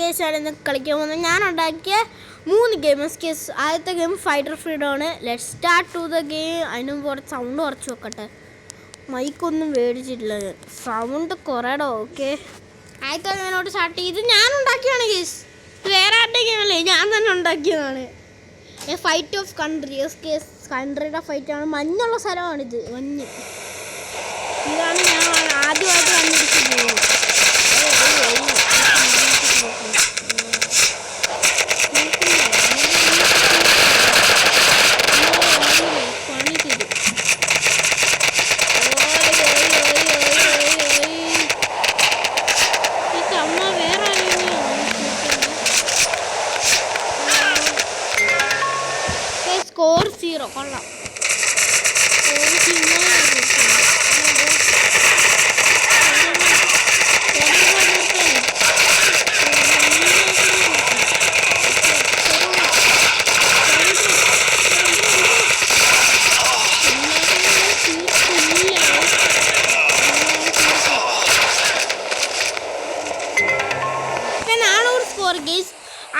ഗെയിംസാണ് കളിക്കാൻ പോകുന്നത്. ഞാൻ ഉണ്ടാക്കിയ 3 ഗെയിംസ് കേസ്. ആദ്യത്തെ ഗെയിം ഫൈറ്റർ ഫ്രീഡം ആണ്. Let start to the game. അതിന് കുറച്ച് സൗണ്ട് കുറച്ച് വെക്കട്ടെ. മൈക്കൊന്നും മേടിച്ചിട്ടില്ല ഞാൻ. സൗണ്ട് കുറയടോ. ഓക്കെ, ആദ്യത്തെ ഗെയിമിനോട്ട് സ്റ്റാർട്ട് ചെയ്ത് ഞാൻ ഉണ്ടാക്കിയാണ് കേസ്. വേറെ ആരുടെ ഗെയിമല്ലേ, ഞാൻ തന്നെ ഉണ്ടാക്കിയതാണ്. Fight of country. കേസ് കൺട്രിയുടെ ഫൈറ്റാണ്. മഞ്ഞുള്ള സ്ഥലമാണിത്. മഞ്ഞ്. ഇതാണ് ഞാൻ ആദ്യമായിട്ട് കണ്ടുപിടിച്ചിട്ടുള്ളത്. സ്കോർ 0. കൊള്ളാം.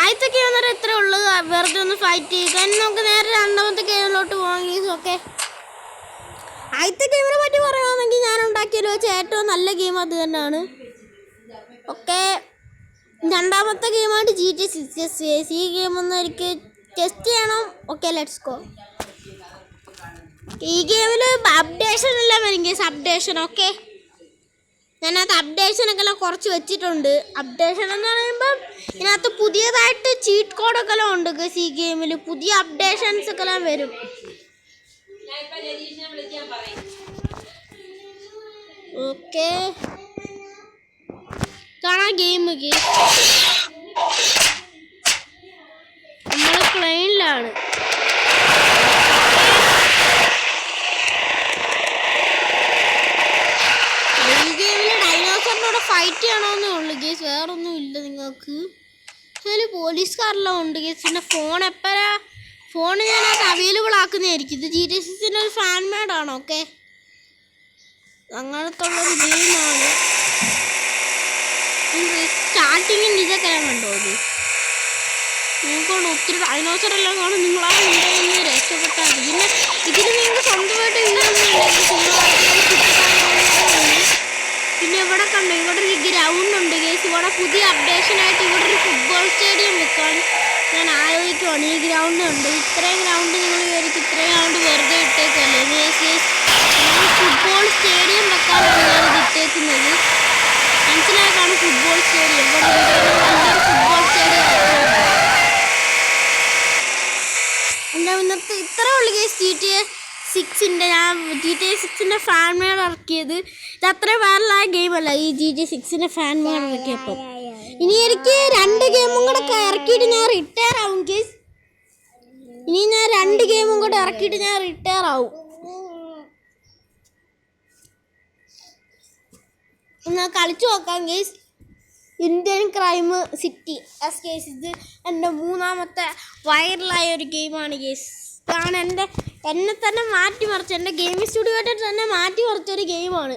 ആദ്യത്തെ ഗെയിം വരെ എത്ര ഉള്ളു, വെറുതെ ഒന്ന് ഫൈറ്റ് ചെയ്യുക. നമുക്ക് നേരെ രണ്ടാമത്തെ ഗെയിമിലോട്ട് പോകാം. ഓക്കെ, ആദ്യത്തെ ഗെയിമിനെ പറ്റി പറയുകയാണെങ്കിൽ ഞാൻ ഉണ്ടാക്കിയതിൽ വെച്ച് ഏറ്റവും നല്ല ഗെയിം അത് തന്നെയാണ്. ഓക്കെ, രണ്ടാമത്തെ ഗെയിമായിട്ട് GTA 6. ഈ ഗെയിം ഒന്ന് എനിക്ക് ടെസ്റ്റ് ചെയ്യണം. Okay, let's go. ഈ ഗെയിമിൽ അപ്ഡേഷൻ എല്ലാം വരും കേസ്. അപ്ഡേഷൻ. ഓക്കെ, ഞാനകത്ത് അപ്ഡേഷനൊക്കെ കുറച്ച് വെച്ചിട്ടുണ്ട്. അപ്ഡേഷൻ എന്ന് പറയുമ്പോൾ ഇതിനകത്ത് പുതിയതായിട്ട് ചീറ്റ് കോഡൊക്കെ എല്ലാം ഉണ്ട് ഗസ്. ഈ ഗെയിമിൽ പുതിയ അപ്ഡേഷൻസ് ഒക്കെ എല്ലാം വരും. ഓക്കെ, കാണാം ഗെയിം. നമ്മൾ പ്ലെയിനിലാണ്. ഫൈറ്റ് ചെയ്യണമെന്നേ ഉള്ളു ഗേസ്, വേറൊന്നും ഇല്ല. നിങ്ങൾക്ക് അതിൽ പോലീസുകാരെല്ലാം ഉണ്ട് ഗേസ്. പിന്നെ ഫോൺ എപ്പോഴാ ഫോൺ ഞാനത് അവൈലബിൾ ആക്കുന്നതായിരിക്കും. ഇത് GTA 6 ഒരു ഫാൻ മേഡാണ്. ഓക്കെ, അങ്ങനത്തെ ഉള്ളൊരു ഗെയിമാണ്. സ്റ്റാർട്ടിങ്ങിൻ്റെ ഇതൊക്കെ ഞാൻ കണ്ടോ. നിങ്ങൾക്കൊണ്ട് ഒത്തിരി ഡൈനോസറെല്ലാം കാണും. നിങ്ങളാ ഉണ്ടെന്ന് രക്ഷപ്പെട്ടാൽ മതി. പിന്നെ ഇതിന് നിങ്ങൾക്ക് സ്വന്തമായിട്ട് പിന്നെ ഇവിടെ കണ്ടോ, ഇവിടെ ഒരു ഗ്രൗണ്ട് ഉണ്ട് കേസ്. ഇവിടെ പുതിയ അപ്ഡേഷനായിട്ട് ഇവിടെ ഒരു ഫുട്ബോൾ സ്റ്റേഡിയം വെക്കാൻ ഞാൻ ആലോചിക്കുവാണ്. ഈ ഗ്രൗണ്ട് ഉണ്ട്. ഇത്രയും ഗ്രൗണ്ട് നിങ്ങൾ വിചാരിക്കും ഇത്രയും ഗ്രൗണ്ട് വെറുതെ ഇട്ടേക്കല്ലേ. ഫുട്ബോൾ സ്റ്റേഡിയം വെക്കാനാണ് ഞാൻ ഇട്ടേക്കുന്നത്. മനസ്സിലാക്കാണ് ഫുട്ബോൾ സ്റ്റേഡിയം. ഇവിടെ ഫുട്ബോൾ സ്റ്റേഡിയം എൻ്റെ ഇന്നത്തെ ഇത്രേ ഉള്ളു കേസ്. GTA 6 ഞാൻ GTA 6 ഫാൻ മേഡ് ഇറക്കിയത്. ഇത് അത്ര വേറെ ഗെയിമല്ല ഈ GTA 6 ഫാൻ മേഡ് ഇറക്കിയപ്പോൾ. ഇനി എനിക്ക് 2 ഗെയിമും കൂടെ ഇറക്കിയിട്ട് ഞാൻ റിട്ടയർ ആവും കേസ്. ഇനി ഞാൻ 2 ഗെയിമും കൂടെ ഇറക്കിയിട്ട് ഞാൻ റിട്ടയർ ആവും. എന്നാൽ കളിച്ചു നോക്കാം case. Indian crime city case. ഇത് എൻ്റെ 3ാമത്തെ വൈറലായ ഒരു ഗെയിമാണ് കേസ്. ഇതാണ് എന്നെ തന്നെ മാറ്റിമറിച്ച, എൻ്റെ ഗെയിമിംഗ് സ്റ്റുഡിയോയിട്ട് തന്നെ മാറ്റിമറിച്ചൊരു ഗെയിമാണ്.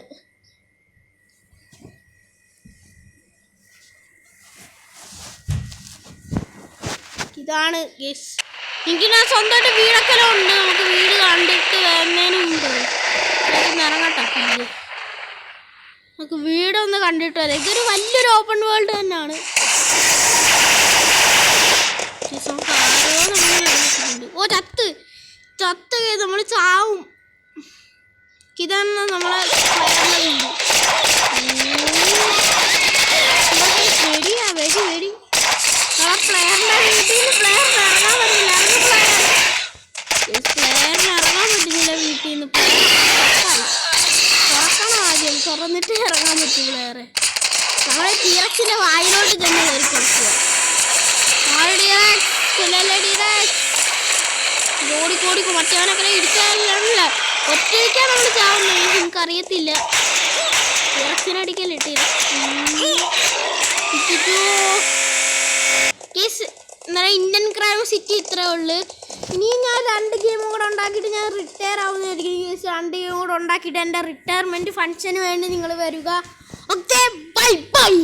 ഇതാണ് ഗെസ്. എനിക്ക് ഞാൻ സ്വന്തമായിട്ട് വീടൊക്കെ ഉണ്ട്. നമുക്ക് വീട് കണ്ടിട്ട് വേണേനും ഉണ്ട്. ഇറങ്ങട്ടെ, നമുക്ക് വീടൊന്ന് കണ്ടിട്ട് വരാം. ഇതൊരു വലിയൊരു ഓപ്പൺ വേൾഡ് തന്നെയാണ്. ഓ ചത്ത് നമ്മൾ ചാവും. ഇതാണ് നമ്മളെ വെടി. ആ പ്ലെയറിന്റെ വീട്ടിൽ പ്ലെയറിന് ഇറങ്ങാൻ പറ്റില്ല. പ്ലെയറിന് ഇറങ്ങാൻ പറ്റുന്നില്ല വീട്ടിൽ നിന്ന്. തുറക്കണം ആദ്യം, തുറന്നിട്ട് ഇറങ്ങാൻ പറ്റും പ്ലെയറെ. നമ്മളെ ടീറക്സിന്റെ വായിലോട്ട് തന്നെ കയറി കൊടുക്കുക. ഓടിക്കോടിക്കും മറ്റവനൊക്കെ ഇടിച്ചാലല്ല ഒറ്റയ്ക്കാണ് നമ്മൾ ചാവുന്നത്. നിങ്ങൾക്ക് അറിയത്തില്ല. ടീറക്സിനടിക്കല്ലേ കേസ്. എന്നാലും ഇന്ത്യൻ ക്രൈം സിറ്റി ഇത്രേ ഉള്ളു. ഇനി ഞാൻ 2 ഗെയിമും കൂടെ ഉണ്ടാക്കിയിട്ട് ഞാൻ റിട്ടയർ ആവുന്നതായിരിക്കും കേസ്. 2 ഗെയിമും കൂടെ ഉണ്ടാക്കിയിട്ട് എൻ്റെ റിട്ടയർമെൻറ്റ് ഫംഗ്ഷന് വേണ്ടി നിങ്ങൾ വരിക. Okay, bye bye.